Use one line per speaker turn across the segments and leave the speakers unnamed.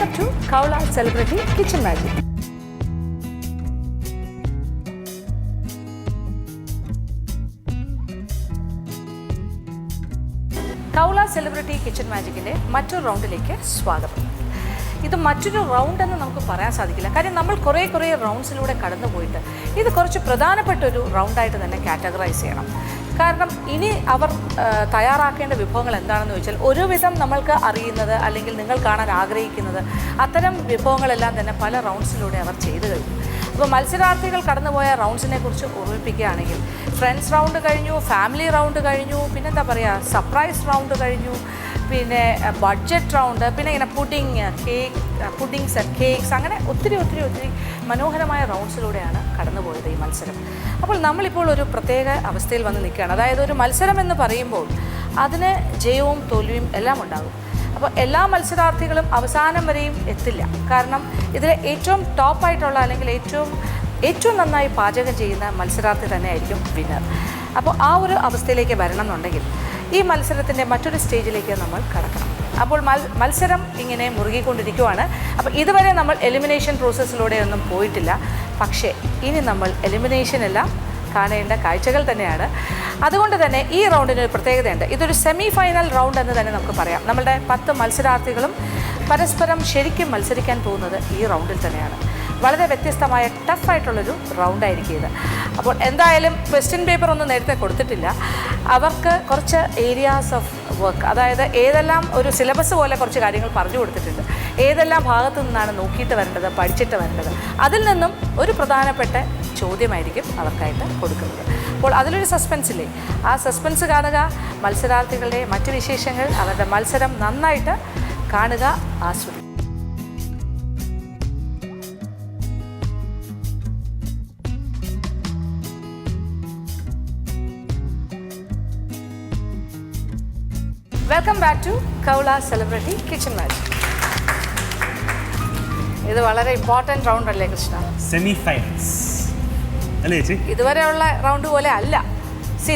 Welcome to Kaula Celebrity Kitchen Magic. Kaula celebrity kitchen മാജിക്കിൻ്റെ മറ്റൊരു റൗണ്ടിലേക്ക് സ്വാഗതം. ഇത് മറ്റൊരു റൗണ്ട് എന്ന് നമുക്ക് പറയാൻ സാധിക്കില്ല, കാര്യം നമ്മൾ കുറേ റൗണ്ട്സിലൂടെ കടന്നു പോയിട്ട് ഇത് കുറച്ച് പ്രധാനപ്പെട്ട ഒരു റൗണ്ടായിട്ട് തന്നെ കാറ്റഗറൈസ് ചെയ്യണം. കാരണം ഇനി അവർ തയ്യാറാക്കേണ്ട വിഭവങ്ങൾ എന്താണെന്ന് ചോദിച്ചാൽ ഒരുവിധം നമ്മൾക്ക് അറിയുന്നത് അല്ലെങ്കിൽ നിങ്ങൾ കാണാൻ ആഗ്രഹിക്കുന്നത് അത്തരം വിഭവങ്ങളെല്ലാം തന്നെ പല റൗണ്ട്സിലൂടെ അവർ ചെയ്തു കഴിഞ്ഞു. അപ്പോൾ മത്സരാർത്ഥികൾ കടന്നുപോയ റൗണ്ട്സിനെ കുറിച്ച് ഓർമ്മിപ്പിക്കുകയാണെങ്കിൽ ഫ്രണ്ട്സ് റൗണ്ട് കഴിഞ്ഞു, ഫാമിലി റൗണ്ട് കഴിഞ്ഞു, പിന്നെന്താ പറയുക സർപ്രൈസ് റൗണ്ട് കഴിഞ്ഞു, പിന്നെ ബഡ്ജറ്റ് റൗണ്ട്, പിന്നെ ഇങ്ങനെ പുഡിങ്സ് ആൻഡ് കേക്ക്സ്, അങ്ങനെ ഒത്തിരി മനോഹരമായ റൗണ്ട്സിലൂടെയാണ് കടന്നുപോയത് ഈ മത്സരം. അപ്പോൾ നമ്മളിപ്പോൾ ഒരു പ്രത്യേക അവസ്ഥയിൽ വന്ന് നിൽക്കുകയാണ്. അതായത് ഒരു മത്സരം എന്ന് പറയുമ്പോൾ അതിന് ജയവും തോൽവിയും എല്ലാം ഉണ്ടാകും. അപ്പോൾ എല്ലാ മത്സരാർത്ഥികളും അവസാനം വരെയും എത്തില്ല. കാരണം ഇതിലെ ഏറ്റവും ടോപ്പായിട്ടുള്ള അല്ലെങ്കിൽ ഏറ്റവും നന്നായി പാചകം ചെയ്യുന്ന മത്സരാർത്ഥി തന്നെയായിരിക്കും വിന്നർ. അപ്പോൾ ആ ഒരു അവസ്ഥയിലേക്ക് വരണം എന്നുണ്ടെങ്കിൽ ഈ മത്സരത്തിൻ്റെ മറ്റൊരു സ്റ്റേജിലേക്ക് നമ്മൾ കടക്കണം. അപ്പോൾ മത്സരം ഇങ്ങനെ മുറുകിക്കൊണ്ടിരിക്കുവാണ്. അപ്പോൾ ഇതുവരെ നമ്മൾ എലിമിനേഷൻ പ്രോസസ്സിലൂടെയൊന്നും പോയിട്ടില്ല. പക്ഷേ ഇനി നമ്മൾ എലിമിനേഷനെല്ലാം കാണേണ്ട കാഴ്ചകൾ തന്നെയാണ്. അതുകൊണ്ട് തന്നെ ഈ റൗണ്ടിന് ഒരു പ്രത്യേകതയുണ്ട്. ഇതൊരു സെമി ഫൈനൽ റൗണ്ട് എന്ന് തന്നെ നമുക്ക് പറയാം. നമ്മളുടെ 10 മത്സരാർത്ഥികളും പരസ്പരം ശരിക്കും മത്സരിക്കാൻ പോകുന്നത് ഈ റൗണ്ടിൽ തന്നെയാണ്. വളരെ വ്യത്യസ്തമായ ടഫായിട്ടുള്ളൊരു റൗണ്ടായിരിക്കും ഇത്. അപ്പോൾ എന്തായാലും ക്വസ്റ്റ്യൻ പേപ്പർ ഒന്നും നേരത്തെ കൊടുത്തിട്ടില്ല. അവർക്ക് കുറച്ച് ഏരിയാസ് ഓഫ് വർക്ക്, അതായത് ഏതെല്ലാം ഒരു സിലബസ് പോലെ കുറച്ച് കാര്യങ്ങൾ പറഞ്ഞു കൊടുത്തിട്ടുണ്ട്. ഏതെല്ലാം ഭാഗത്തു നിന്നാണ് നോക്കിയിട്ട് വരേണ്ടത്, പഠിച്ചിട്ട് വരേണ്ടത്, അതിൽ നിന്നും ഒരു പ്രധാനപ്പെട്ട ചോദ്യമായിരിക്കും അവർക്കായിട്ട് കൊടുക്കുന്നത്. അപ്പോൾ അതിലൊരു സസ്പെൻസ് ഇല്ലേ, ആ സസ്പെൻസ് കാണുക, മത്സരാർത്ഥികളുടെ മറ്റ് വിശേഷങ്ങൾ, അവരുടെ മത്സരം നന്നായിട്ട് കാണുക, ആസ്വദിക്കുക. Welcome back to Kaula celebrity kitchen magic. ഇത് വളരെ ഇമ്പോർട്ടൻറ്റ് റൗണ്ട് അല്ലേ കൃഷ്ണ?
സെമി ഫൈനൽസ് അല്ലേ ചേച്ചി?
ഇതുവരെയുള്ള റൗണ്ട് പോലെ അല്ല.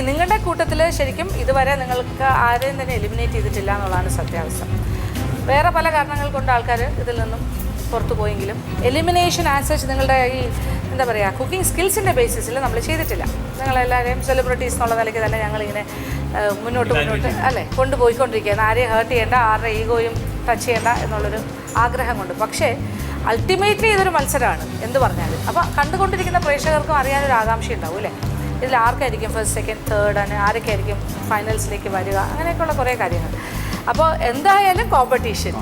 നിങ്ങളുടെ കൂട്ടത്തിൽ ശരിക്കും ഇതുവരെ നിങ്ങൾക്ക് ആരെയും തന്നെ എലിമിനേറ്റ് ചെയ്തിട്ടില്ല എന്നുള്ളതാണ് സത്യാവസ്ഥ. വേറെ പല കാരണങ്ങൾ കൊണ്ട് ആൾക്കാർ ഇതിൽ നിന്നും പുറത്തു പോയെങ്കിലും എലിമിനേഷൻ ആൻസേഴ്സ് നിങ്ങളുടെ ഈ എന്താ പറയുക കുക്കിംഗ് സ്കിൽസിൻ്റെ ബേസിസിൽ നമ്മൾ ചെയ്തിട്ടില്ല. നിങ്ങളെല്ലാവരെയും സെലിബ്രിറ്റീസ് എന്നുള്ള നിലയ്ക്ക് തന്നെ ഞങ്ങളിങ്ങനെ മുന്നോട്ട് അല്ലേ കൊണ്ടുപോയിക്കൊണ്ടിരിക്കുകയാണ്. ആരെയും ഹേർട്ട് ചെയ്യേണ്ട, ആരുടെ ഈഗോയും ടച്ച് ചെയ്യേണ്ട എന്നുള്ളൊരു ആഗ്രഹം കൊണ്ട്. പക്ഷേ അൾട്ടിമേറ്റ്ലി ഇതൊരു മത്സരമാണ് എന്ത് പറഞ്ഞാലും. അപ്പോൾ കണ്ടുകൊണ്ടിരിക്കുന്ന പ്രേക്ഷകർക്കും അറിയാനൊരു ആകാംക്ഷ ഉണ്ടാവും അല്ലേ, ഇതിൽ ആർക്കായിരിക്കും ഫസ്റ്റ്, സെക്കൻഡ്, തേർഡ്, ആരൊക്കെയായിരിക്കും ഫൈനൽസിലേക്ക് വരിക, അങ്ങനെയൊക്കെയുള്ള കുറേ കാര്യങ്ങൾ. അപ്പോൾ എന്തായാലും കോമ്പറ്റീഷൻ,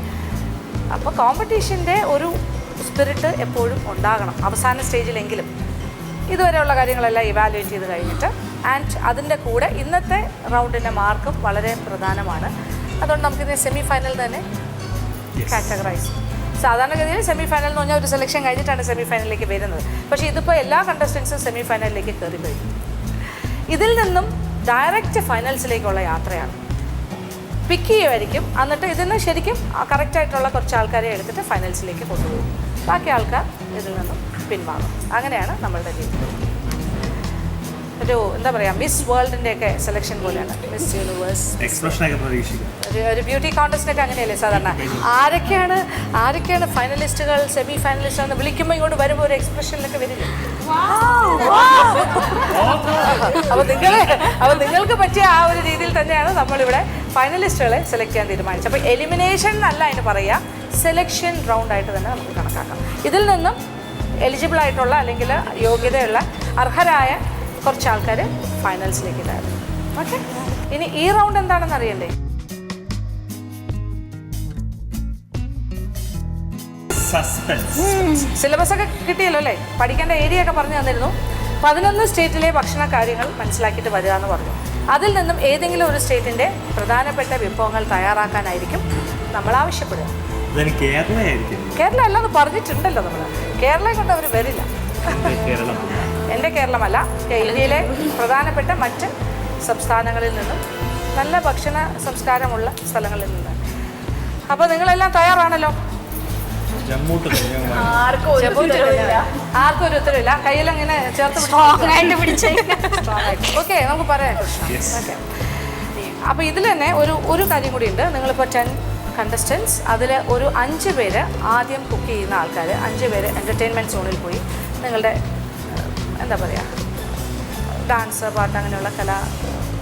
അപ്പോൾ കോമ്പറ്റീഷൻ്റെ ഒരു സ്പിരിറ്റ് എപ്പോഴും ഉണ്ടാകണം അവസാന സ്റ്റേജിലെങ്കിലും. ഇതുവരെയുള്ള കാര്യങ്ങളെല്ലാം ഇവാലുവേറ്റ് ചെയ്ത് കഴിഞ്ഞിട്ട് അതിൻ്റെ കൂടെ ഇന്നത്തെ റൗണ്ടിൻ്റെ മാർക്കും വളരെ പ്രധാനമാണ്. അതുകൊണ്ട് നമുക്കിത് സെമി ഫൈനൽ തന്നെ കാറ്റഗറൈസ്. സാധാരണഗതിയിൽ സെമി ഫൈനൽ എന്ന് പറഞ്ഞാൽ ഒരു സെലക്ഷൻ കഴിഞ്ഞിട്ടാണ് സെമി ഫൈനലിലേക്ക് വരുന്നത്. പക്ഷേ ഇതിപ്പോൾ എല്ലാ കണ്ടസ്റ്റൻസും സെമി ഫൈനലിലേക്ക് കയറി കഴിഞ്ഞു. ഇതിൽ നിന്നും ഡയറക്റ്റ് ഫൈനൽസിലേക്കുള്ള യാത്രയാണ്. പിക്ക് ചെയ്യുമായിരിക്കും, എന്നിട്ട് ഇതിന് ശരിക്കും കറക്റ്റായിട്ടുള്ള കുറച്ച് ആൾക്കാരെ എടുത്തിട്ട് ഫൈനൽസിലേക്ക് കൊണ്ടുപോകും. ബാക്കി ആൾക്കാർ ഇതിൽ നിന്നും പിൻവാങ്ങും. അങ്ങനെയാണ് നമ്മളുടെ ജീവിതം. ഒരു എന്താ പറയുക, മിസ് വേൾഡിൻ്റെയൊക്കെ സെലക്ഷൻ പോലെയാണ്, മിസ് യൂണിവേഴ്സ് ഒരു ബ്യൂട്ടി കോൺടെസ്റ്റിനൊക്കെ അങ്ങനെയല്ലേ സാധാരണ. ആരൊക്കെയാണ് ഫൈനലിസ്റ്റുകൾ, സെമി ഫൈനലിസ്റ്റ് എന്ന് വിളിക്കുമ്പോൾ ഇങ്ങോട്ട് വരുമ്പോൾ ഒരു എക്സ്പ്രഷനിലൊക്കെ വരില്ലേ. അപ്പോൾ നിങ്ങൾക്ക് പറ്റിയ ആ ഒരു രീതിയിൽ തന്നെയാണ് നമ്മളിവിടെ ഫൈനലിസ്റ്റുകളെ സെലക്ട് ചെയ്യാൻ തീരുമാനിച്ചത്. അപ്പോൾ എലിമിനേഷൻ എന്നല്ല അതിന് പറയുക, സെലക്ഷൻ റൗണ്ടായിട്ട് തന്നെ നമുക്ക് കണക്കാക്കാം. ഇതിൽ നിന്നും എലിജിബിൾ ആയിട്ടുള്ള അല്ലെങ്കിൽ യോഗ്യതയുള്ള അർഹരായ കുറച്ച് ആൾക്കാർ ഫൈനൽസിലേക്ക് കയറും. ഓക്കെ, ഇനി ഈ റൗണ്ട് എന്താണെന്ന് അറിയണ്ടേ? സിലബസ് ഒക്കെ കിട്ടിയല്ലോ അല്ലേ, പഠിക്കേണ്ട ഏരിയ ഒക്കെ പറഞ്ഞു തന്നിരുന്നു. 11 സ്റ്റേറ്റിലെ ഭക്ഷണ കാര്യങ്ങൾ മനസ്സിലാക്കിയിട്ട് വരിക എന്ന് പറഞ്ഞു. അതിൽ നിന്നും ഏതെങ്കിലും ഒരു സ്റ്റേറ്റിൻ്റെ പ്രധാനപ്പെട്ട വിഭവങ്ങൾ തയ്യാറാക്കാനായിരിക്കും നമ്മൾ ആവശ്യപ്പെടുക. കേരള അല്ലാന്ന് പറഞ്ഞിട്ടുണ്ടല്ലോ നമ്മൾ. കേരളയെ കൊണ്ട് അവർ വരില്ല. എൻ്റെ കേരളമല്ല, ഇന്ത്യയിലെ പ്രധാനപ്പെട്ട മറ്റ് സംസ്ഥാനങ്ങളിൽ നിന്നും നല്ല ഭക്ഷണ സംസ്കാരമുള്ള സ്ഥലങ്ങളിൽ നിന്ന്. അപ്പോൾ നിങ്ങളെല്ലാം തയ്യാറാണല്ലോ? ആർക്കും ഒരു ഉത്തരവില്ല, കയ്യിലങ്ങനെ ചേർത്ത് പിടിച്ച്. ഓക്കെ, നമുക്ക് പറയാം. ഓക്കെ, അപ്പോൾ ഇതിൽ തന്നെ ഒരു കാര്യം കൂടി ഉണ്ട്. നിങ്ങളിപ്പോൾ 10 കണ്ടസ്റ്റൻസ്. അതിൽ ഒരു 5 പേര് ആദ്യം കുക്ക് ചെയ്യുന്ന ആൾക്കാർ, 5 പേര് എൻ്റർടൈൻമെൻറ്റ് സോണിൽ പോയി നിങ്ങളുടെ എന്താ പറയുക ഡാൻസ്, പാട്ട്, അങ്ങനെയുള്ള കലാ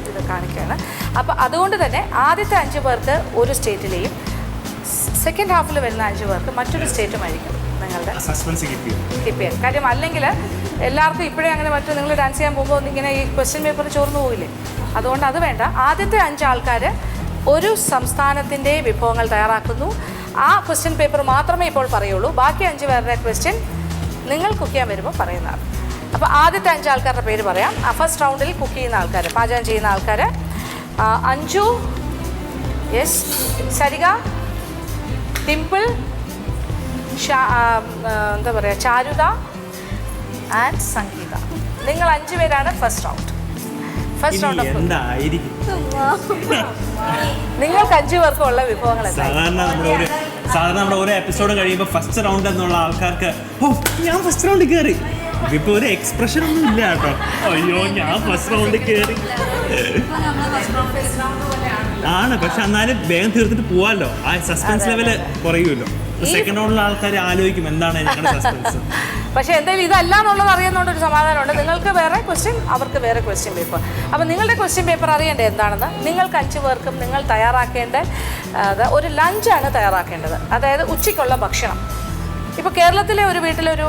ഇത് കാണിക്കുകയാണ്. അപ്പോൾ അതുകൊണ്ട് തന്നെ ആദ്യത്തെ 5 പേർക്ക് ഒരു സ്റ്റേറ്റിലെയും സെക്കൻഡ് ഹാഫിൽ വരുന്ന 5 പേർക്ക് മറ്റൊരു സ്റ്റേറ്റുമായിരിക്കും നിങ്ങളുടെ
സസ്പെൻസ് കീപ്പ്
ചെയ്യാൻ. കാര്യം അല്ലെങ്കിൽ എല്ലാവർക്കും ഇപ്പോഴേ അങ്ങനെ പറ്റും. നിങ്ങൾ ഡാൻസ് ചെയ്യാൻ പോകുമ്പോൾ ഇങ്ങനെ ഈ ക്വസ്റ്റ്യൻ പേപ്പർ ചോർന്നു പോകില്ലേ? അതുകൊണ്ട് അത് വേണ്ട. ആദ്യത്തെ 5 ആൾക്കാർ ഒരു സംസ്ഥാനത്തിൻ്റെ വിഭവങ്ങൾ തയ്യാറാക്കുന്നു. ആ ക്വസ്റ്റ്യൻ പേപ്പർ മാത്രമേ ഇപ്പോൾ പറയുള്ളൂ. ബാക്കി 5 പേരുടെ ക്വസ്റ്റ്യൻ നിങ്ങൾ കുക്ക് ചെയ്യാൻ വരുമ്പോൾ പറയുന്നതാണ്. അപ്പോൾ ആദ്യത്തെ 5 ആൾക്കാരുടെ പേര് പറയാം. ഫസ്റ്റ് റൗണ്ടിൽ കുക്ക് ചെയ്യുന്ന ആൾക്കാർ, പാചകം ചെയ്യുന്ന ആൾക്കാർ: അഞ്ജു, യെസ്, സരിക, ടിമ്പിൾ, എന്താ പറയുക ചാരുത ആൻഡ് സംഗീത. നിങ്ങൾ 5 പേരാണ് ഫസ്റ്റ് റൗണ്ട്. ഫസ്റ്റ് റൗണ്ട്
എന്തായിരിക്കും?
നിങ്ങൾക്ക് 5 പേർക്കും ഉള്ള വിഭവങ്ങൾ
സാധാരണ നമ്മുടെ ഓരോ എപ്പിസോഡ് കഴിയുമ്പോൾ ഫസ്റ്റ് റൗണ്ട് എന്നുള്ള ആൾക്കാർക്ക് ഓ ഞാൻ ഫസ്റ്റ് റൗണ്ടിൽ കയറി, ഇതിപ്പോ ഒരു എക്സ്പ്രഷൻ ഒന്നും ഇല്ല കേട്ടോ. അയ്യോ ഞാൻ ഫസ്റ്റ് റൗണ്ടിൽ കയറി ആണ്, പക്ഷെ എന്നാലും വേഗം തീർത്തിട്ട് പോവാമല്ലോ. ആ സസ്പെൻസ് ലെവല് കുറയുമല്ലോ. സെക്കൻഡ് റൗണ്ടിലെ ആൾക്കാർ ആലോചിക്കും എന്താണ് ഞങ്ങളുടെ സസ്പെൻസ്.
പക്ഷേ എന്തായാലും ഇതല്ല എന്നുള്ളത് അറിയുന്നതുകൊണ്ട് ഒരു സമാധാനമുണ്ട്. നിങ്ങൾക്ക് വേറെ ക്വസ്റ്റ്യൻ, അവർക്ക് വേറെ ക്വസ്റ്റ്യൻ പേപ്പർ. അപ്പോൾ നിങ്ങളുടെ ക്വസ്റ്റ്യൻ പേപ്പർ അറിയേണ്ടത് എന്താണെന്ന്, നിങ്ങൾക്ക് 5 പേർക്കും നിങ്ങൾ തയ്യാറാക്കേണ്ട ഒരു ലഞ്ചാണ് തയ്യാറാക്കേണ്ടത്. അതായത് ഉച്ചയ്ക്കുള്ള ഭക്ഷണം. ഇപ്പോൾ കേരളത്തിലെ ഒരു വീട്ടിലൊരു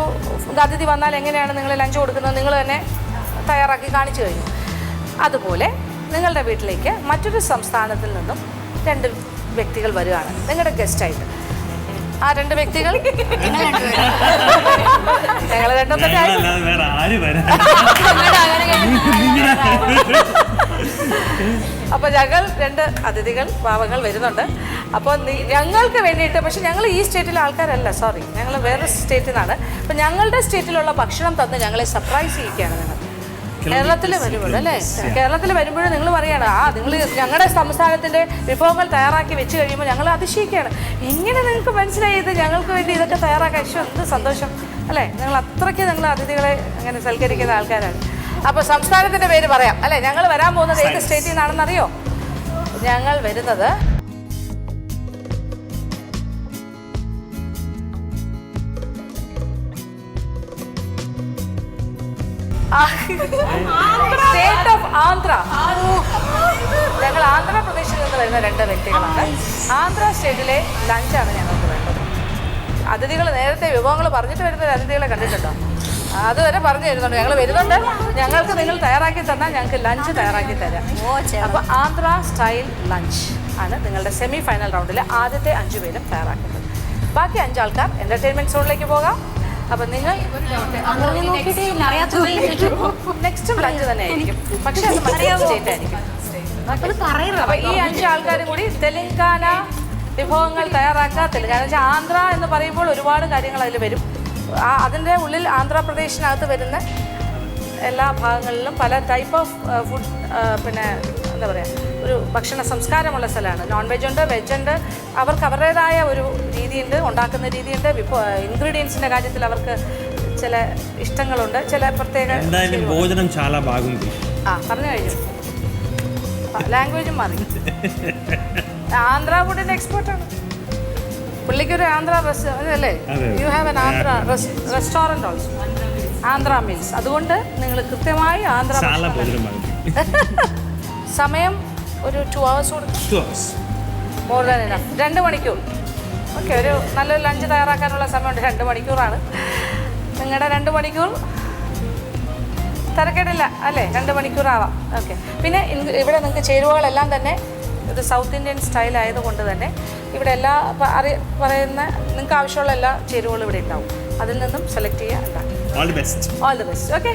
അതിഥി വന്നാൽ എങ്ങനെയാണ് നിങ്ങൾ ലഞ്ച് കൊടുക്കുന്നത്, നിങ്ങൾ തന്നെ തയ്യാറാക്കി കാണിച്ചു കഴിഞ്ഞു. അതുപോലെ നിങ്ങളുടെ വീട്ടിലേക്ക് മറ്റൊരു സംസ്ഥാനത്തിൽ നിന്നും 2 വ്യക്തികൾ വരികയാണ് നിങ്ങളുടെ ഗസ്റ്റായിട്ട്. ആ 2 വ്യക്തികൾ ഞങ്ങൾ രണ്ടും തന്നെ. അപ്പോൾ ഞങ്ങൾ 2 അതിഥികൾ പാവങ്ങൾ വരുന്നുണ്ട്. അപ്പോൾ ഞങ്ങൾക്ക് വേണ്ടിയിട്ട്, പക്ഷെ ഞങ്ങൾ ഈ സ്റ്റേറ്റിലെ ആൾക്കാരല്ല, സോറി, ഞങ്ങൾ വേറെ സ്റ്റേറ്റിൽ നിന്നാണ്. അപ്പോൾ ഞങ്ങളുടെ സ്റ്റേറ്റിലുള്ള ഭക്ഷണം തന്ന് ഞങ്ങളെ സർപ്രൈസ് ചെയ്യിക്കുകയാണ് നിങ്ങൾ. കേരളത്തിൽ വരുമ്പോൾ അല്ലേ, കേരളത്തിൽ വരുമ്പോഴും നിങ്ങൾ പറയുകയാണ് നിങ്ങൾ ഞങ്ങളുടെ സംസ്ഥാനത്തിൻ്റെ വിഭവങ്ങൾ തയ്യാറാക്കി വെച്ച് കഴിയുമ്പോൾ ഞങ്ങൾ അതിശയിക്കുകയാണ്. എങ്ങനെ നിങ്ങൾക്ക് മനസ്സിലായി ഇത് ഞങ്ങൾക്ക് വേണ്ടി ഇതൊക്കെ തയ്യാറാക്കാൻ? എന്ത് സന്തോഷം അല്ലേ! നിങ്ങൾ അത്രയ്ക്ക് നിങ്ങൾ അതിഥികളെ അങ്ങനെ സൽക്കരിക്കുന്ന ആൾക്കാരാണ്. അപ്പോൾ സംസ്ഥാനത്തിൻ്റെ പേര് പറയാം അല്ലേ. ഞങ്ങൾ വരാൻ പോകുന്നത് ഏത് സ്റ്റേറ്റിൽ നിന്നാണെന്നറിയോ? ഞങ്ങൾ വരുന്നത് സ്റ്റേറ്റ് ഓഫ് ആന്ധ്ര. ഞങ്ങൾ ആന്ധ്രാപ്രദേശിൽ നിന്ന് വരുന്ന 2 വ്യക്തികളാണ്. ആന്ധ്ര സ്റ്റേറ്റിലെ ലഞ്ചാണ് ഞങ്ങൾക്ക് വേണ്ടത്. അതിഥികൾ നേരത്തെ വിഭവങ്ങൾ പറഞ്ഞിട്ട് വരുന്ന അതിഥികളെ കണ്ടിട്ടുണ്ടോ? അതുവരെ പറഞ്ഞു തരുന്നുണ്ട്. ഞങ്ങൾ വരുന്നുണ്ട്, ഞങ്ങൾക്ക് നിങ്ങൾ തയ്യാറാക്കി തന്നാൽ ഞങ്ങൾക്ക് ലഞ്ച് തയ്യാറാക്കി തരാം. അപ്പോൾ ആന്ധ്ര സ്റ്റൈൽ ലഞ്ച് ആണ് നിങ്ങളുടെ സെമി ഫൈനൽ റൗണ്ടിൽ ആദ്യത്തെ 5 പേരും തയ്യാറാക്കുന്നത്. ബാക്കി 5 ആൾക്കാർ എൻ്റർടൈൻമെൻറ്റ് സോണിലേക്ക് പോകാം. അപ്പം നിങ്ങൾ നെക്സ്റ്റും ലഞ്ച് തന്നെ ആയിരിക്കും, പക്ഷേ അത് മലയാളം സ്റ്റേറ്റ് ആയിരിക്കും. അപ്പം ഈ 5 ആൾക്കാരും കൂടി തെലങ്കാന വിഭവങ്ങൾ തയ്യാറാക്കുക. തെലങ്കാന വെച്ചാൽ ആന്ധ്ര എന്ന് പറയുമ്പോൾ ഒരുപാട് കാര്യങ്ങൾ അതിൽ വരും. അതിൻ്റെ ഉള്ളിൽ ആന്ധ്രാപ്രദേശിനകത്ത് വരുന്ന എല്ലാ ഭാഗങ്ങളിലും പല ടൈപ്പ് ഓഫ് ഫുഡ്, പിന്നെ എന്താ പറയുക, ഒരു ഭക്ഷണ സംസ്കാരമുള്ള സ്ഥലമാണ്. നോൺ വെജ് ഉണ്ട്, വെജ് ഉണ്ട്. അവർക്ക് അവരുടേതായ ഒരു രീതിയുണ്ട്, ഉണ്ടാക്കുന്ന രീതിയുണ്ട്. ഇൻഗ്രീഡിയൻസിൻ്റെ കാര്യത്തിൽ അവർക്ക് ചില ഇഷ്ടങ്ങളുണ്ട്, ചില പ്രത്യേക
ഭോജനം ചാല ബാഗുണ്ട്.
പറഞ്ഞു കഴിഞ്ഞു. ലാംഗ്വേജും മാറി. ആന്ധ്ര ഫുഡിൻ്റെ എക്സ്പേർട്ടാണ് പുള്ളിക്കൊരു. ആന്ധ്ര അല്ലേ, you have an Andhra restaurant also, Andhra meals. അതുകൊണ്ട് നിങ്ങൾ കൃത്യമായി ആന്ധ്ര സമയം ഒരു 2 hours കൊടുക്കും, മോർ ദാൻ ഇനഫ്. 2 മണിക്കൂർ. ഓക്കെ, ഒരു നല്ലൊരു ലഞ്ച് തയ്യാറാക്കാനുള്ള സമയമുണ്ട്. 2 മണിക്കൂറാണ് നിങ്ങളുടെ 2 മണിക്കൂർ. തിരക്കേടില്ല അല്ലേ, 2 മണിക്കൂറാവാം. ഓക്കെ. പിന്നെ ഇവിടെ നിങ്ങൾക്ക് ചേരുവകളെല്ലാം തന്നെ ഇത് സൗത്ത് ഇന്ത്യൻ സ്റ്റൈൽ ആയതുകൊണ്ട് തന്നെ ഇവിടെ എല്ലാ പറയുന്ന നിങ്ങൾക്ക് ആവശ്യമുള്ള എല്ലാ ചേരുവകളും ഇവിടെ ഉണ്ടാവും. അതിൽ നിന്നും സെലക്ട് ചെയ്യുക. ഉണ്ടാകും.
All the best.
All the best. Okay.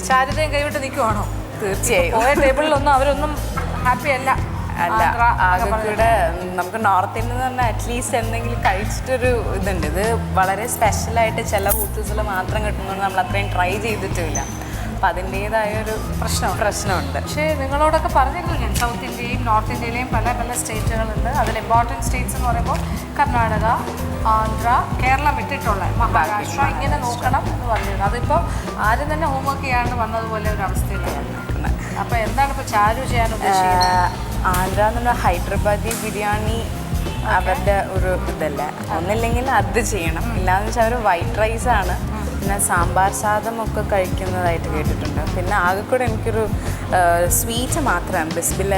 ചാരുതയും കൈവിട്ട് നിൽക്കുവാണോ?
തീർച്ചയായും.
പോയ ടേബിളിലൊന്നും അവരൊന്നും ഹാപ്പി അല്ല.
അല്ല, ആകെ കൂടെ നമുക്ക് നോർത്ത് ഇന്ത്യൻ എന്ന് പറഞ്ഞാൽ അറ്റ്ലീസ്റ്റ് എന്തെങ്കിലും കഴിച്ചിട്ടൊരു ഇതുണ്ട്. ഇത് വളരെ സ്പെഷ്യലായിട്ട് ചില ഹോട്ടൽസിൽ മാത്രം കിട്ടുന്നതുകൊണ്ട് നമ്മൾ അത്രയും ട്രൈ ചെയ്തിട്ടില്ല. അപ്പം അതിൻ്റേതായൊരു പ്രശ്നമുണ്ട്.
പക്ഷേ നിങ്ങളോടൊക്കെ പറഞ്ഞിരുന്നു ഞാൻ, സൗത്ത് ഇന്ത്യയും നോർത്ത് ഇന്ത്യയിലെയും പല പല സ്റ്റേറ്റുകളുണ്ട്. അതിൽ ഇമ്പോർട്ടൻറ്റ് സ്റ്റേറ്റ്സ് എന്ന് പറയുമ്പോൾ കർണാടക, ആന്ധ്ര, കേരളം വിട്ടിട്ടുള്ള മഹാരാഷ്ട്ര ഇങ്ങനെ നോക്കണം എന്ന് പറഞ്ഞിരുന്നു. അതിപ്പോൾ ആരും തന്നെ ഹോംവർക്ക് ചെയ്യാണ്ട് വന്നതുപോലെ ഒരു അവസ്ഥയിലാണ്. അപ്പോൾ എന്താണ് ഇപ്പോൾ ചാരു ചെയ്യാൻ ഉദ്ദേശിക്കുന്നത്?
ആന്ധ്ര എന്നുള്ള ഹൈദരാബാദി ബിരിയാണി അവരുടെ ഒരു ഇതല്ല. ഒന്നില്ലെങ്കിൽ അത് ചെയ്യണം, ഇല്ലാന്ന് വെച്ചാൽ അവർ വൈറ്റ് റൈസാണ്, പിന്നെ സാമ്പാർ സാദമൊക്കെ കഴിക്കുന്നതായിട്ട് കേട്ടിട്ടുണ്ട്. പിന്നെ ആകെ കൂടെ എനിക്കൊരു സ്വീറ്റ് മാത്രമാണ് ബിസ്ബിൽ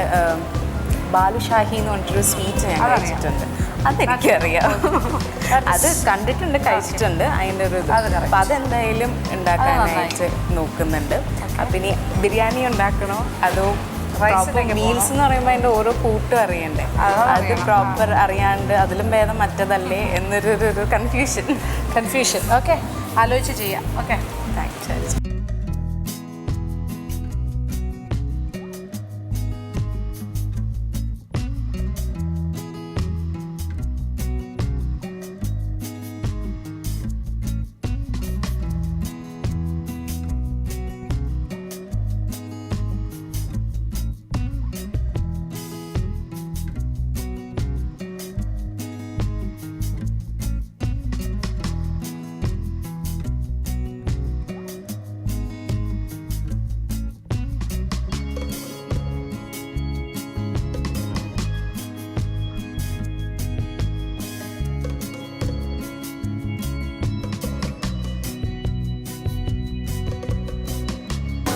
ബാലുഷാഹി എന്ന് പറഞ്ഞിട്ടൊരു സ്വീറ്റ് ഞാൻ കഴിച്ചിട്ടുണ്ട്. അതെനിക്കറിയാം, അത് കണ്ടിട്ടുണ്ട്, കഴിച്ചിട്ടുണ്ട്. അതിൻ്റെ ഒരു ഇത് അപ്പം അതെന്തായാലും ഉണ്ടാക്കാനായിട്ട് നോക്കുന്നുണ്ട്. അപ്പം ഇനി ബിരിയാണി ഉണ്ടാക്കണോ അതോ മീൽസ് എന്ന് പറയുമ്പോൾ അതിൻ്റെ ഓരോ കൂട്ടും അറിയണ്ടേ, അത് പ്രോപ്പർ അറിയാണ്ട് അതിലും ഭേദം മറ്റതല്ലേ എന്നൊരു കൺഫ്യൂഷൻ.
ഓക്കെ, ആലോചിച്ച് ചെയ്യാം. Okay,
thanks.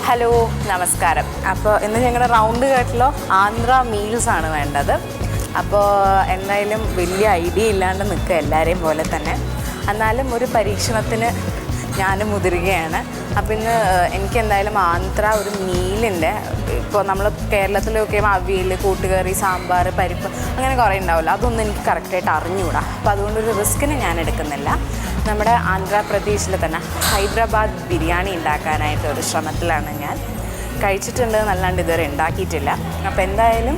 ഹലോ, നമസ്കാരം. അപ്പോൾ ഇന്ന് ഞങ്ങളുടെ റൗണ്ട് കേട്ടിലോ ആന്ധ്ര മീൽസാണ് വേണ്ടത്. അപ്പോൾ എന്തായാലും വലിയ ഐഡിയ ഇല്ലാണ്ട് നിൽക്കുക എല്ലാവരെയും പോലെ തന്നെ. എന്നാലും ഒരു പരീക്ഷണത്തിന് ഞാൻ മുതിരുകയാണ്. അപ്പോൾ ഇന്ന് എനിക്ക് എന്തായാലും ആന്ധ്ര ഒരു മീലിൻ്റെ, ഇപ്പോൾ നമ്മൾ കേരളത്തിലൊക്കെ അവിയൽ, കൂട്ടുകറി, സാമ്പാർ, പരിപ്പ് അങ്ങനെ കുറേ ഉണ്ടാവില്ല, അതൊന്നും എനിക്ക് കറക്റ്റായിട്ട് അറിഞ്ഞുകൂടാ. അപ്പോൾ അതുകൊണ്ടൊരു റിസ്ക്കിന് ഞാൻ എടുക്കുന്നില്ല. നമ്മുടെ ആന്ധ്രാപ്രദേശിൽ തന്നെ ഹൈദരാബാദ് ബിരിയാണി ഉണ്ടാക്കാനായിട്ട് ഒരു ശ്രമത്തിലാണ് ഞാൻ. കഴിച്ചിട്ടുണ്ട് എന്നല്ലാണ്ട് ഇതുവരെ ഉണ്ടാക്കിയിട്ടില്ല. അപ്പോൾ എന്തായാലും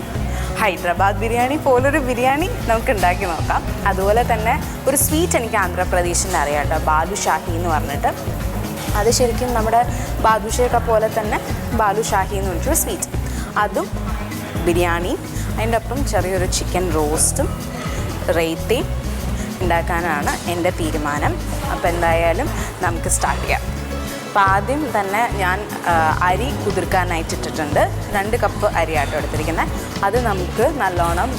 ഹൈദരാബാദ് ബിരിയാണി പോലൊരു ബിരിയാണി നമുക്ക് ഉണ്ടാക്കി നോക്കാം. അതുപോലെ തന്നെ ഒരു സ്വീറ്റ് എനിക്ക് ആന്ധ്രാപ്രദേശിൻ്റെ അറിയാം കേട്ടോ, ബാലുഷാഹി എന്ന് പറഞ്ഞിട്ട്. അത് ശരിക്കും നമ്മുടെ ബാദുഷയൊക്കെ പോലെ തന്നെ ബാലുഷാഹി എന്ന് പറഞ്ഞിട്ടൊരു സ്വീറ്റ്, അതും ബിരിയാണിയും അതിൻ്റെ ഒപ്പം ചെറിയൊരു ചിക്കൻ റോസ്റ്റും റൈത്തയും ഉണ്ടാക്കാനാണ് എൻ്റെ തീരുമാനം. അപ്പോൾ എന്തായാലും നമുക്ക് സ്റ്റാർട്ട് ചെയ്യാം. അപ്പോൾ ആദ്യം തന്നെ ഞാൻ അരി കുതിർക്കാനായിട്ട് ഇട്ടിട്ടുണ്ട്. 2 കപ്പ് അരിയാട്ടോ എടുത്തിരിക്കുന്നത്. അത് നമുക്ക് നല്ലോണം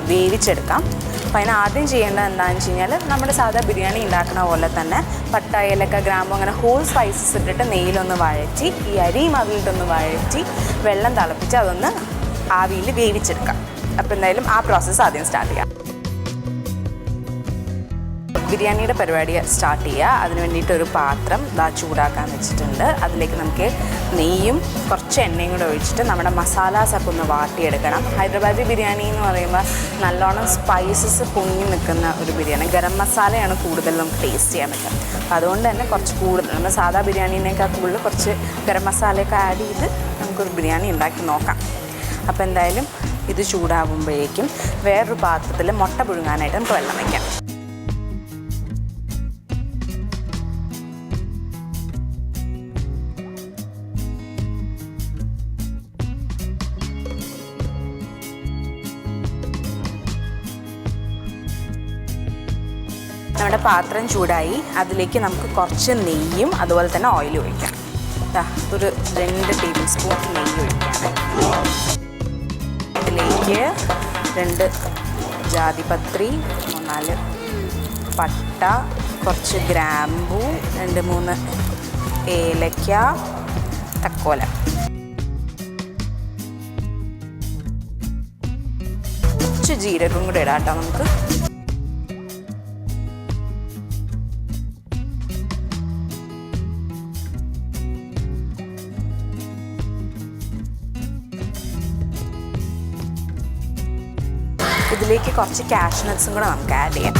വേവിച്ചെടുക്കാം. അപ്പോൾ അതിന് ആദ്യം ചെയ്യേണ്ടത് എന്താണെന്ന് വെച്ച് കഴിഞ്ഞാൽ നമ്മുടെ സാധാ ബിരിയാണി ഉണ്ടാക്കുന്ന പോലെ തന്നെ പട്ട, ഏലക്ക, ഗ്രാമ്പു അങ്ങനെ ഹോൾ സ്പൈസസ് ഇട്ടിട്ട് നെയ്യിലൊന്ന് വഴറ്റി ഈ അരിയും അവിയിട്ടൊന്ന് വഴറ്റി വെള്ളം തിളപ്പിച്ച് അതൊന്ന് ആവിയിൽ വേവിച്ചെടുക്കാം. അപ്പോൾ എന്തായാലും ആ പ്രോസസ്സ് ആദ്യം സ്റ്റാർട്ട് ചെയ്യാം. ബിരിയാണിയുടെ പരിപാടി സ്റ്റാർട്ട് ചെയ്യുക. അതിന് വേണ്ടിയിട്ടൊരു പാത്രം ചൂടാക്കാൻ വെച്ചിട്ടുണ്ട്. അതിലേക്ക് നമുക്ക് നെയ്യും കുറച്ച് എണ്ണയും കൂടെ ഒഴിച്ചിട്ട് നമ്മുടെ മസാലാസൊക്കെ ഒന്ന് വാട്ടിയെടുക്കണം. ഹൈദരാബാദി ബിരിയാണി എന്ന് പറയുമ്പോൾ നല്ലോണം സ്പൈസസ് പൊങ്ങി നിൽക്കുന്ന ഒരു ബിരിയാണി. ഗരം മസാലയാണ് കൂടുതൽ നമുക്ക് ടേസ്റ്റ് ചെയ്യാൻ പറ്റുക. അപ്പോൾ അതുകൊണ്ട് തന്നെ കുറച്ച് കൂടുതൽ നമ്മൾ സാധാ ബിരിയാണീനേക്കാൾ കൂടുതൽ കുറച്ച് ഗരം മസാലയൊക്കെ ആഡ് ചെയ്ത് നമുക്കൊരു ബിരിയാണി ഉണ്ടാക്കി നോക്കാം. അപ്പോൾ എന്തായാലും ഇത് ചൂടാകുമ്പോഴേക്കും വേറൊരു പാത്രത്തിൽ മുട്ട പുഴുങ്ങാനായിട്ട് നമുക്ക് വെള്ളം വയ്ക്കാം. നമ്മുടെ പാത്രം ചൂടായി. അതിലേക്ക് നമുക്ക് കുറച്ച് നെയ്യും അതുപോലെ തന്നെ ഓയിലും ഒഴിക്കാം. ഒരു 2 ടേബിൾ സ്പൂൺ നെയ്യ് ഒഴിക്കാം. ഇതിലേക്ക് 2 ജാതിപത്രി, 4 പട്ട, കുറച്ച് ഗ്രാമ്പൂ, 2-3 ഏലക്ക, തക്കോല, കുറച്ച് ജീരകം കൂടെ ഇടാം കേട്ടോ നമുക്ക്. ഇതിലേക്ക് കുറച്ച് കാഷ്നട്ട്സും കൂടെ നമുക്ക് ആഡ് ചെയ്യാം.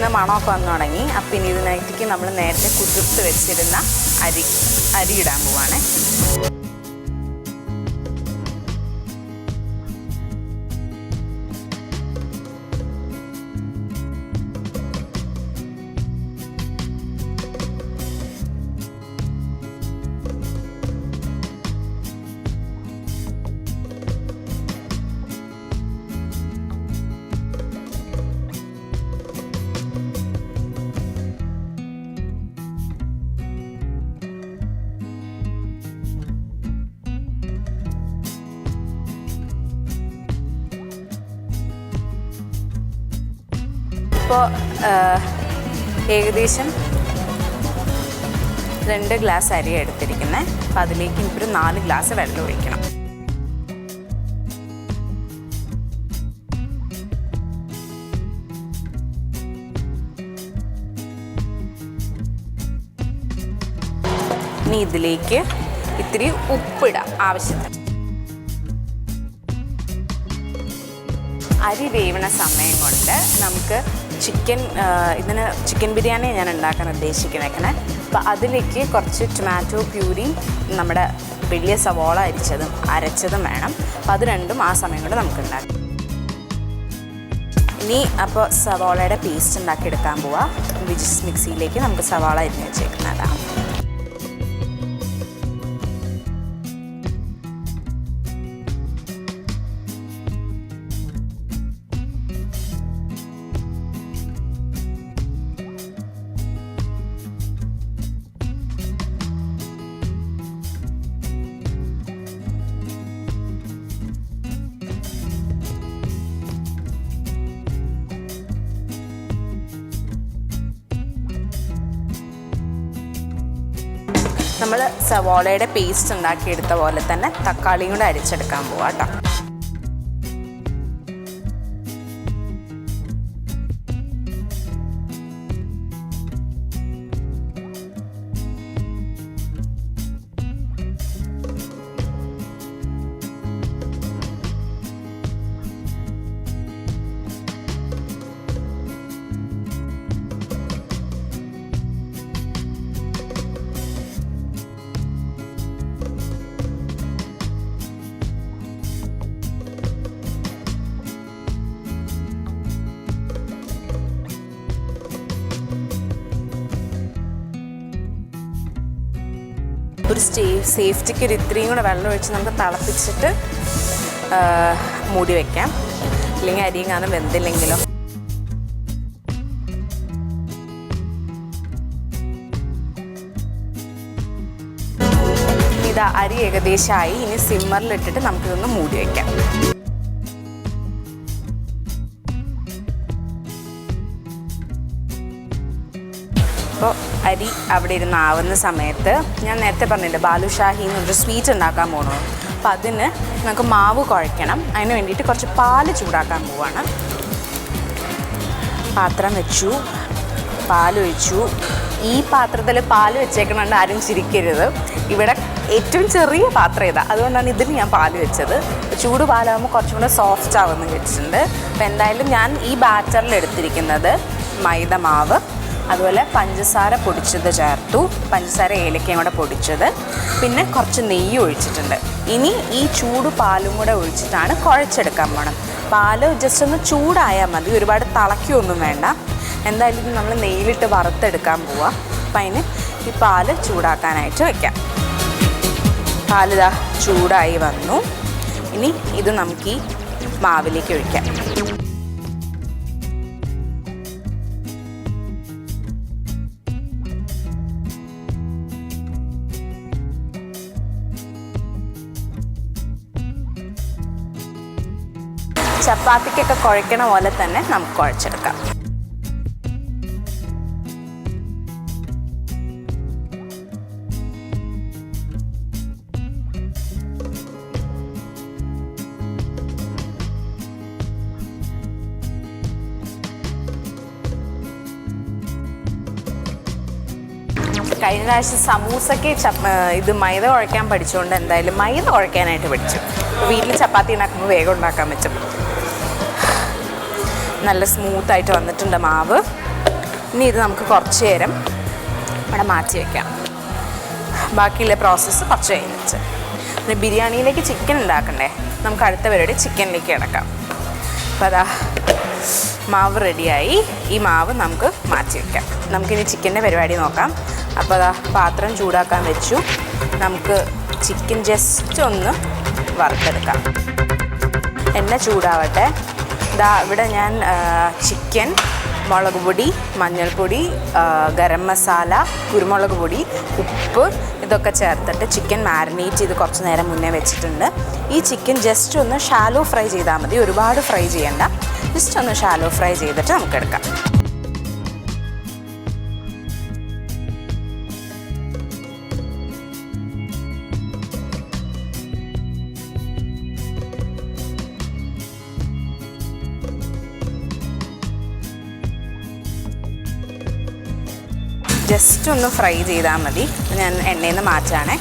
നല്ല മണമൊക്കെ വന്നു തുടങ്ങി. അപ്പം ഇനി ഇതിനകത്തേക്ക് നമ്മൾ നേരത്തെ കുതിർത്ത് വെച്ചിരുന്ന അരി ഇടാൻ പോവാണ്. ഇപ്പോൾ ഏകദേശം 2 ഗ്ലാസ് അരി എടുത്തിരിക്കുന്നത്. അപ്പോൾ അതിലേക്ക് ഇപ്പോൾ 4 ഗ്ലാസ് വെള്ളം ഒഴിക്കണം. ഇനി ഇതിലേക്ക് ഇത്തിരി ഉപ്പിടാം ആവശ്യത്തിന്. അരി വേവണ സമയം കൊണ്ട് നമുക്ക് ചിക്കൻ ബിരിയാണി ഞാൻ ഉണ്ടാക്കാൻ ഉദ്ദേശിക്കുന്നേക്കണേ. അപ്പോൾ അതിലേക്ക് കുറച്ച് ടൊമാറ്റോ പ്യൂരിയും നമ്മുടെ വലിയ സവാള അരച്ചതും വേണം. അപ്പോൾ അത് രണ്ടും ആ സമയം കൊണ്ട് നമുക്ക് ഉണ്ടാക്കാം. ഇനി അപ്പോൾ സവാളയുടെ പേസ്റ്റ് ഉണ്ടാക്കിയെടുക്കാൻ പോവാം. മിക്സിയിലേക്ക് നമുക്ക് സവാള അരിഞ്ഞ് വെച്ചേക്കുന്നതാണ്. നമ്മൾ സവാളയുടെ പേസ്റ്റ് ഉണ്ടാക്കിയെടുത്ത പോലെ തന്നെ തക്കാളിയും കൂടെ അരിച്ചെടുക്കാൻ പോവാം കേട്ടോ. ഒരു സേഫ്റ്റിക്ക് ഒരു ഇത്രയും കൂടെ വെള്ളം ഒഴിച്ച് നമുക്ക് തിളപ്പിച്ചിട്ട് മൂടി വയ്ക്കാം. അല്ലെങ്കിൽ അരിയും കാണും വെന്തില്ലെങ്കിലോ. ഇതാ അരി ഏകദേശമായി. ഇനി സിമ്മറിലിട്ടിട്ട് നമുക്കിതൊന്ന് മൂടി വയ്ക്കാം. അപ്പോൾ അരി അവിടെ ഇരുന്ന് ആവുന്ന സമയത്ത് ഞാൻ നേരത്തെ പറഞ്ഞില്ല ബാലുഷാഹി എന്നൊരു സ്വീറ്റ് ഉണ്ടാക്കാൻ പോകണം. അപ്പോൾ അതിന് നമുക്ക് മാവ് കുഴയ്ക്കണം. അതിന് വേണ്ടിയിട്ട് കുറച്ച് പാല് ചൂടാക്കാൻ പോവാണ്. പാത്രം വെച്ചു, പാലൊഴിച്ചു. ഈ പാത്രത്തിൽ പാല് വെച്ചേക്കണോണ്ട് ആരും ചിരിക്കരുത്. ഇവിടെ ഏറ്റവും ചെറിയ പാത്രം ഇതാണ്, അതുകൊണ്ടാണ് ഇതിൽ ഞാൻ പാല് വെച്ചത്. ചൂട് പാലാകുമ്പോൾ കുറച്ചും കൂടെ സോഫ്റ്റ് ആവുമെന്ന് വെച്ചിട്ടുണ്ട്. അപ്പോൾ എന്തായാലും ഞാൻ ഈ ബാറ്ററിൽ എടുത്തിരിക്കുന്നത് മൈദ മാവ്, അതുപോലെ പഞ്ചസാര പൊടിച്ചത് ചേർത്തു, പഞ്ചസാര ഏലക്കയും കൂടെ പൊടിച്ചത്, പിന്നെ കുറച്ച് നെയ്യ് ഒഴിച്ചിട്ടുണ്ട്. ഇനി ഈ ചൂട് പാലും കൂടെ ഒഴിച്ചിട്ടാണ് കുഴച്ചെടുക്കാൻ പോകണം. പാല് ജസ്റ്റ് ഒന്ന് ചൂടായാൽ മതി, ഒരുപാട് തിളയ്ക്കൊന്നും വേണ്ട. എന്തായാലും ഇത് നമ്മൾ നെയ്യിലിട്ട് വറുത്തെടുക്കാൻ പോവാം. അപ്പം അതിന് ഈ പാല് ചൂടാക്കാനായിട്ട് വയ്ക്കാം. പാലിതാ ചൂടായി വന്നു. ഇനി ഇത് നമുക്ക് ഈ മാവിലേക്ക് ഒഴിക്കാം. ചപ്പാത്തിക്കൊക്കെ കുഴക്കണ പോലെ തന്നെ നമുക്ക് കുഴച്ചെടുക്കാം. കഴിഞ്ഞ പ്രാവശ്യം സമൂസയ്ക്ക് ഇത് മൈദ കുഴയ്ക്കാൻ പഠിച്ചുകൊണ്ട് എന്തായാലും മൈദ കുഴയ്ക്കാനായിട്ട് പഠിച്ചു. വീട്ടിൽ ചപ്പാത്തി ഉണ്ടാക്കുമ്പോൾ വേഗം ഉണ്ടാക്കാൻ പറ്റും. നല്ല സ്മൂത്തായിട്ട് വന്നിട്ടുണ്ട് മാവ്. ഇനി ഇത് നമുക്ക് കുറച്ച് നേരം ഇവിടെ മാറ്റി വയ്ക്കാം. ബാക്കിയുള്ള പ്രോസസ്സ് കുറച്ച് കഴിഞ്ഞിട്ട് പിന്നെ ബിരിയാണിയിലേക്ക് ചിക്കൻ ഉണ്ടാക്കണ്ടേ, നമുക്ക് അടുത്ത പരിപാടി ചിക്കനിലേക്ക് കിടക്കാം. അപ്പോൾ അതാ മാവ് റെഡിയായി. ഈ മാവ് നമുക്ക് മാറ്റി വയ്ക്കാം. നമുക്കിനി ചിക്കൻ്റെ പരിപാടി നോക്കാം. അപ്പോൾ അതാ പാത്രം ചൂടാക്കാൻ വെച്ചു. നമുക്ക് ചിക്കൻ ജസ്റ്റ് ഒന്ന് വറുത്തെടുക്കാം. എണ്ണ ചൂടാവട്ടെ. ഇതാ ഇവിടെ ഞാൻ ചിക്കൻ, മുളക് പൊടി, മഞ്ഞൾപ്പൊടി, ഗരം മസാല, കുരുമുളക് പൊടി, ഉപ്പ് ഇതൊക്കെ ചേർത്തിട്ട് ചിക്കൻ മാരിനേറ്റ് ചെയ്ത് കുറച്ച് നേരം മുന്നേ വെച്ചിട്ടുണ്ട്. ഈ ചിക്കൻ ജസ്റ്റ് ഒന്ന് ഷാലോ ഫ്രൈ ചെയ്താൽ മതി, ഒരുപാട് ഫ്രൈ ചെയ്യണ്ട. ജസ്റ്റ് ഒന്ന് ഷാലോ ഫ്രൈ ചെയ്തിട്ട് നമുക്കെടുക്കാം. ജസ്റ്റ് ഒന്ന് ഫ്രൈ ചെയ്താൽ മതി. ഞാൻ എണ്ണയിൽ നിന്ന് മാറ്റാണേ.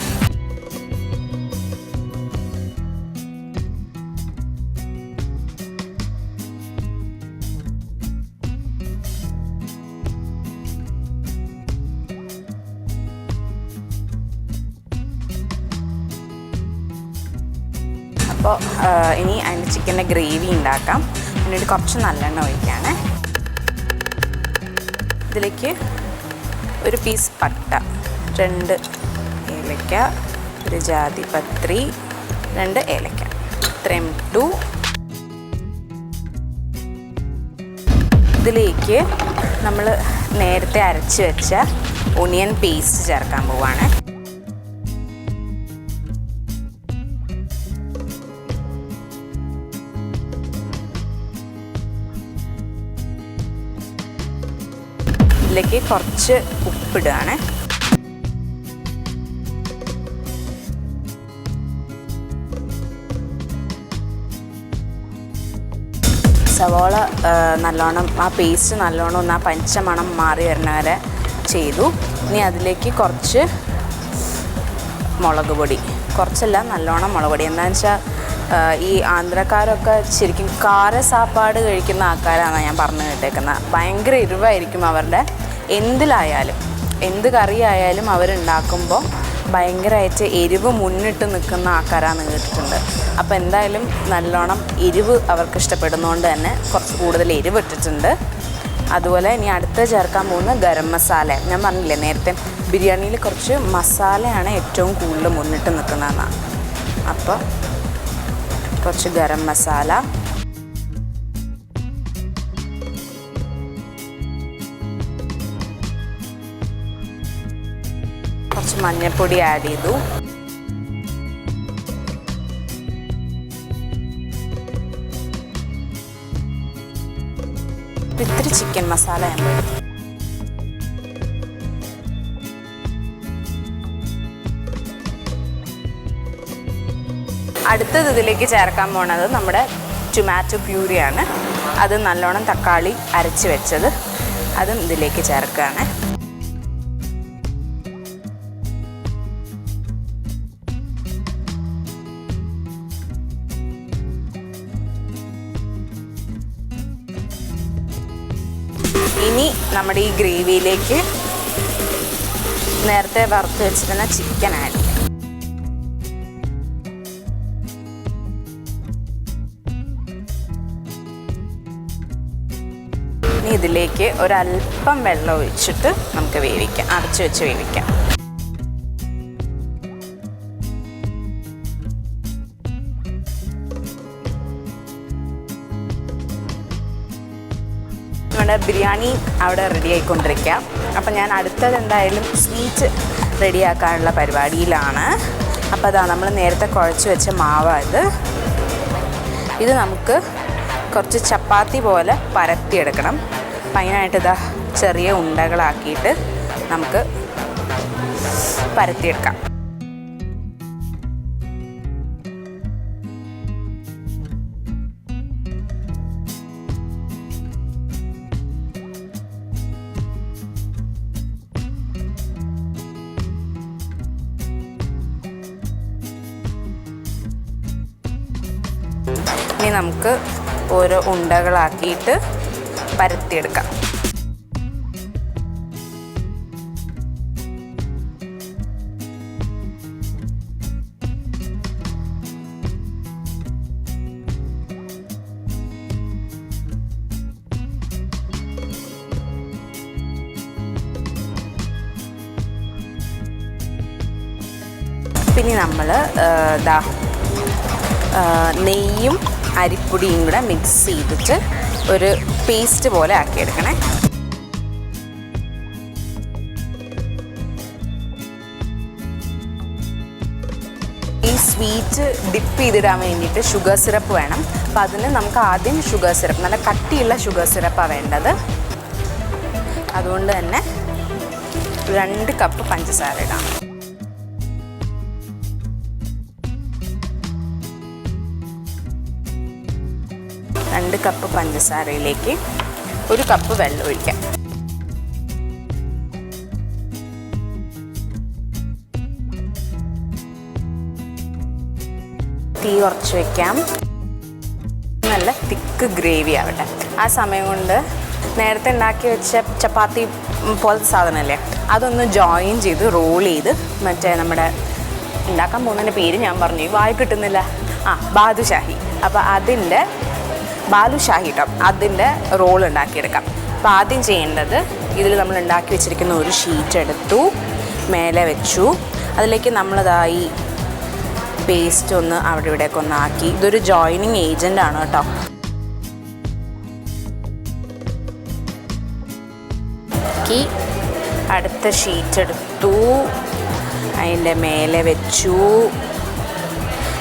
അപ്പോൾ ഇനി അതിൻ്റെ ചിക്കൻ്റെ ഗ്രേവി ഉണ്ടാക്കാം. എന്നിട്ട് കുറച്ച് നല്ലെണ്ണ ഒഴിക്കുകയാണ്. ഇതിലേക്ക് ഒരു പീസ് പട്ട, 2 ഏലക്ക, ഒരു ജാതിപത്രി, 2 ഏലക്ക, ഇത്രയും ഇട്ടു. ഇതിലേക്ക് നമ്മൾ നേരത്തെ അരച്ച് വെച്ച ഒണിയൻ പേസ്റ്റ് ചേർക്കാൻ പോവുകയാണ്. ഇതിലേക്ക് കുറച്ച് ഉപ്പിടുകയാണ്. സവോള നല്ലോണം ആ പേസ്റ്റ് നല്ലോണം ഒന്ന് ആ പച്ചമണം മാറി വരുന്ന വരെ ചെയ്തു. ഇനി അതിലേക്ക് കുറച്ച് മുളക് പൊടി, കുറച്ചല്ല നല്ലോണം മുളക് പൊടി. എന്താണെന്ന് വെച്ചാൽ ഈ ആന്ധ്രക്കാരൊക്കെ ശരിക്കും കാര സാപ്പാട് കഴിക്കുന്ന ആൾക്കാരാണ് ഞാൻ പറഞ്ഞു കേട്ടേക്കുന്നത്. ഭയങ്കര എരിവായിരിക്കും അവരുടെ എന്തിലായാലും, എന്ത് കറി ആയാലും അവരുണ്ടാക്കുമ്പോൾ ഭയങ്കരമായിട്ട് എരിവ് മുന്നിട്ട് നിൽക്കുന്ന ആൾക്കാരാണെന്ന് കേട്ടിട്ടുണ്ട്. അപ്പോൾ എന്തായാലും നല്ലോണം എരിവ് അവർക്ക് ഇഷ്ടപ്പെടുന്നതുകൊണ്ട് തന്നെ കുറച്ച് കൂടുതൽ എരിവ് ഇട്ടിട്ടുണ്ട്. അതുപോലെ ഇനി അടുത്ത് ചേർക്കാൻ പോകുന്ന ഗരം മസാല. ഞാൻ പറഞ്ഞില്ലേ നേരത്തെ ബിരിയാണിയിൽ കുറച്ച് മസാലയാണ് ഏറ്റവും കൂടുതൽ മുന്നിട്ട് നിൽക്കുന്നതെന്നാണ്. അപ്പോൾ കുറച്ച് ഗരം മസാല, കുറച്ച് മഞ്ഞൾപ്പൊടി ആഡ് ചെയ്തു. ഇത്തിരി ചിക്കൻ മസാലയാണ്. അടുത്തത് ഇതിലേക്ക് ചേർക്കാൻ പോണത് നമ്മുടെ ടൊമാറ്റോ പ്യൂരിയാണ്. അത് നല്ലോണം തക്കാളി അരച്ച് വെച്ചത് അതും ഇതിലേക്ക് ചേർക്കുകയാണ്. ഇനി നമ്മുടെ ഈ ഗ്രേവിയിലേക്ക് നേരത്തെ വറുത്ത് വെച്ചിരുന്ന ചിക്കൻ ആഡ് ചെയ്യാം. ഇനി ഇതിലേക്ക് ഒരല്പം വെള്ളം ഒഴിച്ചിട്ട് നമുക്ക് വേവിക്കാം, അടച്ചു വെച്ച് വേവിക്കാം. നമ്മുടെ ബിരിയാണി അവിടെ റെഡി ആയിക്കൊണ്ടിരിക്കാം. അപ്പം ഞാൻ അടുത്തത് എന്തായാലും സ്വീറ്റ് റെഡിയാക്കാനുള്ള പരിപാടിയിലാണ്. അപ്പോൾ അതാ നമ്മൾ നേരത്തെ കുഴച്ച് വെച്ച മാവ് ഇത് നമുക്ക് കുറച്ച് ചപ്പാത്തി പോലെ പരത്തിയെടുക്കണം. അപ്പം അതിനായിട്ട് ഇതാ ചെറിയ ഉണ്ടകളാക്കിയിട്ട് നമുക്ക് പരത്തിയെടുക്കാം. ഇനി നമുക്ക് ഓരോ ഉണ്ടകളാക്കിയിട്ട് പരത്തിയെടുക്കാം. പിന്നെ നമ്മൾ നെയ്യും അരിപ്പൊടിയും കൂടെ മിക്സ് ചെയ്തിട്ട് ഒരു പേസ്റ്റ് പോലെ ആക്കിയെടുക്കണേ. ഈ സ്വീറ്റ് ഡിപ്പ് ചെയ്തിടാൻ വേണ്ടിയിട്ട് ഷുഗർ സിറപ്പ് വേണം. അപ്പോൾ അതിന് നമുക്ക് ആദ്യം ഷുഗർ സിറപ്പ്, നല്ല കട്ടിയുള്ള ഷുഗർ സിറപ്പാണ് വേണ്ടത്. അതുകൊണ്ട് തന്നെ 2 കപ്പ് പഞ്ചസാര ഇടാം. രണ്ട് കപ്പ് പഞ്ചസാരയിലേക്ക് 1 കപ്പ് വെള്ളം ഒഴിക്കാം. തീ കുറച്ച് വയ്ക്കാം. നല്ല തിക്ക് ഗ്രേവി ആവട്ടെ. ആ സമയം കൊണ്ട് നേരത്തെ ഉണ്ടാക്കി വെച്ച ചപ്പാത്തി പോലത്തെ സാധനമല്ലേ, അതൊന്ന് ജോയിൻ ചെയ്ത് റോൾ ചെയ്ത് മറ്റേ നമ്മുടെ ഉണ്ടാക്കാൻ പോകുന്നതിൻ്റെ പേര് ഞാൻ പറഞ്ഞു, വായി കിട്ടുന്നില്ല, ബാദുഷാഹി. അപ്പോൾ അതിൻ്റെ ബാലുഷാഹി കേട്ടോ, അതിൻ്റെ റോൾ ഉണ്ടാക്കിയെടുക്കാം. അപ്പോൾ ആദ്യം ചെയ്യേണ്ടത്, ഇതിൽ നമ്മൾ ഉണ്ടാക്കി വെച്ചിരിക്കുന്ന ഒരു ഷീറ്റ് എടുത്തു, മേലെ വെച്ചു. അതിലേക്ക് നമ്മളതായി പേസ്റ്റ് ഒന്ന് അവിടെ ഇവിടെയൊക്കെ ഒന്ന് ആക്കി. ഇതൊരു ജോയിനിങ് ഏജൻ്റ് ആണ് കേട്ടോ. അടുത്ത ഷീറ്റ് എടുത്തു, അതിൻ്റെ മേലെ വെച്ചു.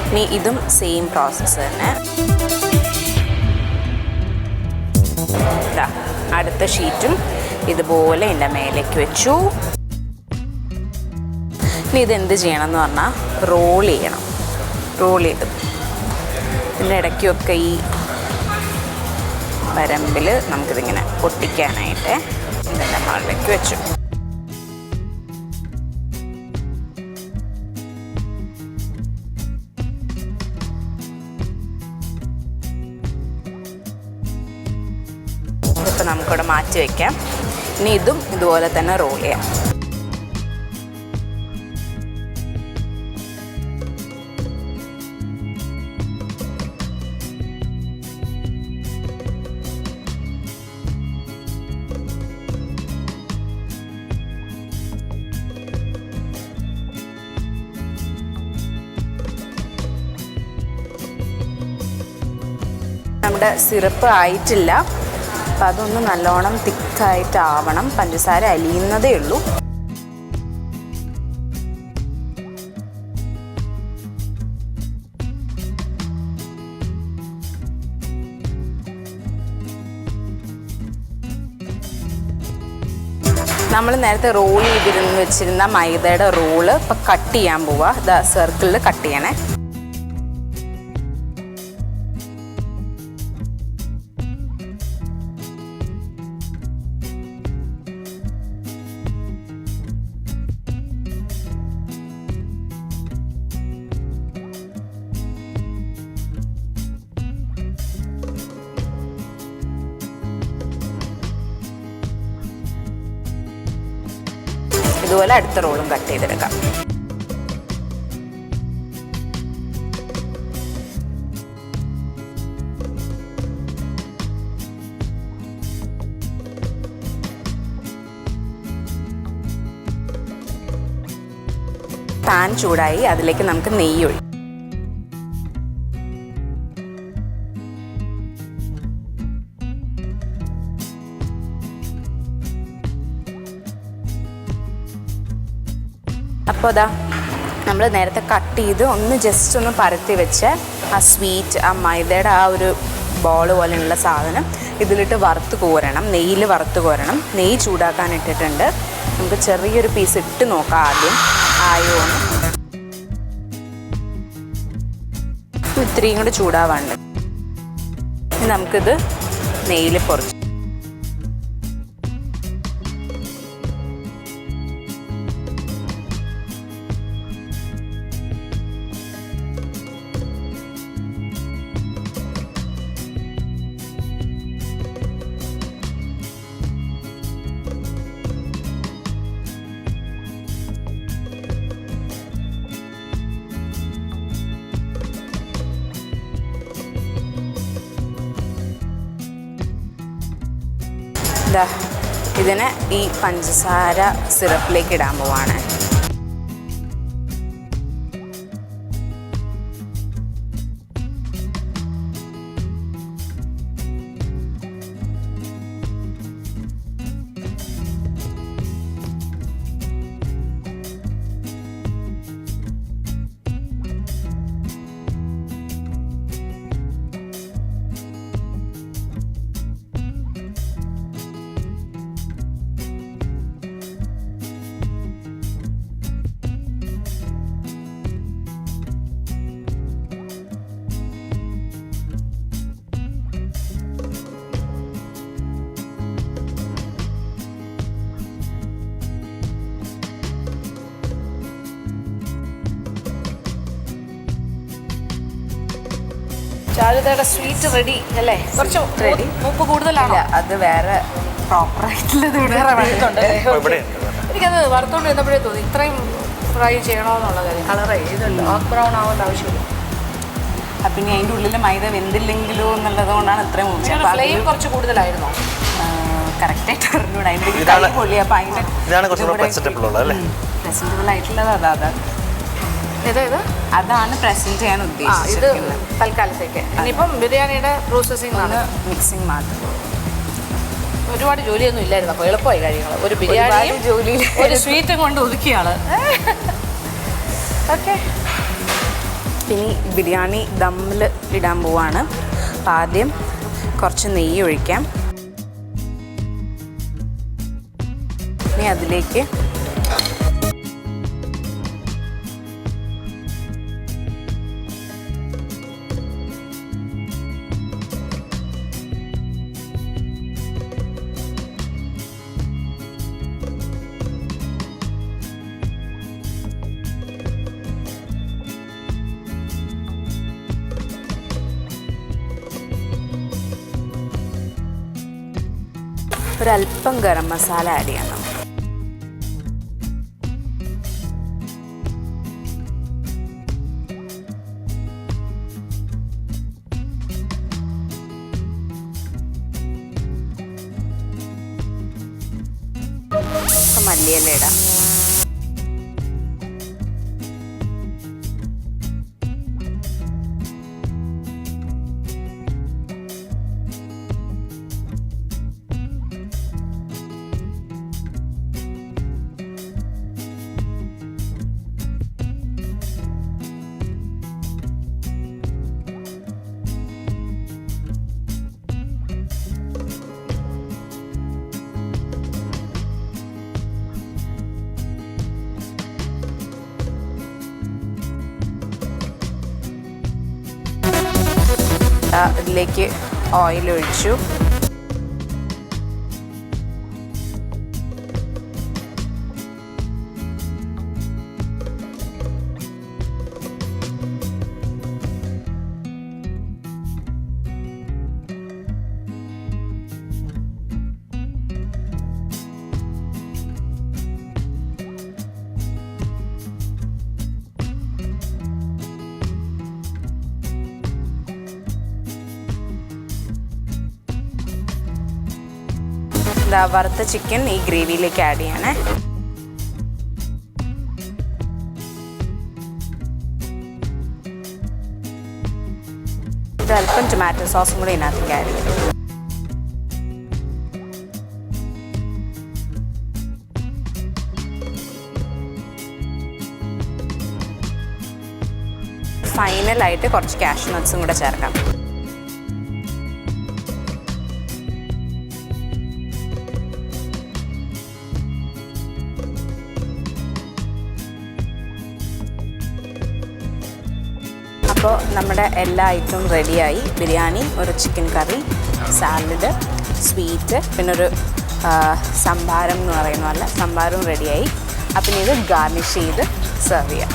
ഇനി ഇതും സെയിം പ്രോസസ്സ് തന്നെ. അടുത്ത ഷീറ്റും ഇതുപോലെ എൻ്റെ മേലേക്ക് വെച്ചു. ഇനി ഇതെന്ത് ചെയ്യണം എന്ന് പറഞ്ഞാൽ റോൾ ചെയ്യണം. റോൾ ചെയ്ത് ഇതിൻ്റെ ഇടയ്ക്കൊക്കെ ഈ വരമ്പിൽ നമുക്കിതിങ്ങനെ ഒട്ടിക്കാനായിട്ട് ഇതിൻ്റെ മുകളിലേക്ക് വെച്ചു. ഇതിപ്പോൾ നമുക്കിവിടെ മാറ്റി വയ്ക്കാം. ഇനി ഇതും ഇതുപോലെ തന്നെ റോൾ ചെയ്യാം. നമ്മുടെ സിറപ്പ് ആയിട്ടില്ല, അപ്പം അതൊന്ന് നല്ലോണം തിക്കായിട്ടാവണം. പഞ്ചസാര അലിയുന്നതേ ഉള്ളൂ. നമ്മൾ നേരത്തെ റോൾ വെച്ചിരുന്ന മൈദയുടെ റോള് ഇപ്പം കട്ട് ചെയ്യാൻ പോവുക. ഇത് സർക്കിളിൽ കട്ട് ചെയ്യണേ. ഇതുപോലെ അടുത്ത റോളും കട്ട് ചെയ്തെടുക്കാം. പാൻ ചൂടായി, അതിലേക്ക് നമുക്ക് നെയ്യ് ഒഴിക്കാം. അപ്പോൾ അതാ നമ്മൾ നേരത്തെ കട്ട് ചെയ്ത് ഒന്ന് ജസ്റ്റ് ഒന്ന് പരത്തി വെച്ച് ആ സ്വീറ്റ്, ആ മൈദയുടെ ആ ഒരു ബോൾ പോലെയുള്ള സാധനം ഇതിലിട്ട് വറുത്ത് കോരണം. നെയ്യിൽ വറുത്ത് കോരണം. നെയ്യ് ചൂടാക്കാൻ ഇട്ടിട്ടുണ്ട്. നമുക്ക് ചെറിയൊരു പീസ് ഇട്ട് നോക്കാം ആദ്യം ആയോ എന്ന്. ഇത്രയും കൂടെ ചൂടാവാണ്ട് നമുക്കിത് നെയ്യിൽ പൊറിച്ച് ഇതിനെ ഈ പഞ്ചസാര സിറപ്പിലേക്ക് ഇടാൻ പോവാണ്.
ചാരുതയുടെ സ്വീറ്റ് റെഡി അല്ലേ? കുറച്ച്
ready.
മൂപ്പ് കൂടുതലാണോ?
അത് വേറെ പ്രോപ്പറായിട്ടുള്ളത്
വേറെ വഴുത്തുണ്ട്.
ഇവിടെ
എനിക്കത് വറുത്തോണ്ട് ഇരുന്നപ്പോഴേ തോന്നി ഇത്രയും ഫ്രൈ ചെയ്യണമെന്നുള്ള കാര്യം. കളർ ചെയ്തല്ലോ, ഡാർക്ക് ബ്രൗൺ ആവേണ്ട ആവശ്യമില്ല.
അപ്പം ഇനി അതിൻ്റെ ഉള്ളിൽ മൈദ വെന്തില്ലെങ്കിലോ എന്നുള്ളത് കൊണ്ടാണ് ഇത്രയും
ഫ്ലെയിം കുറച്ച് കൂടുതലായിരുന്നോ?
കറക്റ്റായിട്ട് അറിഞ്ഞൂടെ. അതിൻ്റെ കൈ പൊള്ളി. അപ്പം അതിൻ്റെ
ഇതാണ് കുറച്ചുകൂടെ പ്രസന്റബിൾ ഉള്ളത് അല്ലേ?
പ്രസൻറ്റബിൾ ആയിട്ടുള്ളത് അതാണ്
ഇത്
അതാണ് പ്രസൻറ്റ് ചെയ്യാൻ
ഇത്
ഉദ്ദേശിച്ചിരിക്കുന്നത്.
തൽക്കാലത്തേക്ക്. ഇനിയിപ്പം ബിരിയാണിയുടെ പ്രോസസ്സിംഗ് ആണ്.
മിക്സിങ് മാത്രം.
ഒരുപാട് ജോലിയൊന്നും ഇല്ലായിരുന്നു, അപ്പോൾ എളുപ്പമായി കാര്യങ്ങൾ. ഒരു ബിരിയാണി
ജോലിയിൽ
ഒരു സ്വീറ്റും കൊണ്ട് ഒതുക്കിയാണ്. ഓക്കെ,
ഇനി ബിരിയാണി ദമ്മിൽ ഇടാൻ പോവാണ്. അപ്പം ആദ്യം കുറച്ച് നെയ്യ് ഒഴിക്കാം. ഇനി അതിലേക്ക് ഒരല്പം ഗരം മസാല ആഡ് ചെയ്യണം. മല്ലിയില ഇടാം. ഇതിലേക്ക് ഓയിൽ ഒഴിച്ചു. വറുത്ത ചിക്കൻ ഈ ഗ്രേവിയിലേക്ക് ആഡ് ചെയ്യണേ. അല്പം ടൊമാറ്റോ സോസും കൂടി ഇതിനകത്തേക്ക് ആഡ് ചെയ്യും. ഫൈനലായിട്ട് കുറച്ച് കാഷ്യൂ നട്ട്സും കൂടെ ചേർക്കാം. അപ്പോൾ നമ്മുടെ എല്ലാ ഐറ്റവും റെഡിയായി. ബിരിയാണി, ഒരു ചിക്കൻ കറി, സാലഡ്, സ്വീറ്റ്, പിന്നെ ഒരു സംഭാരം എന്ന് പറയുന്ന പോലെ സംഭാരവും റെഡിയായി. അപ്പം ഇത് ഗാർണിഷ് ചെയ്ത് സെർവ് ചെയ്യാം.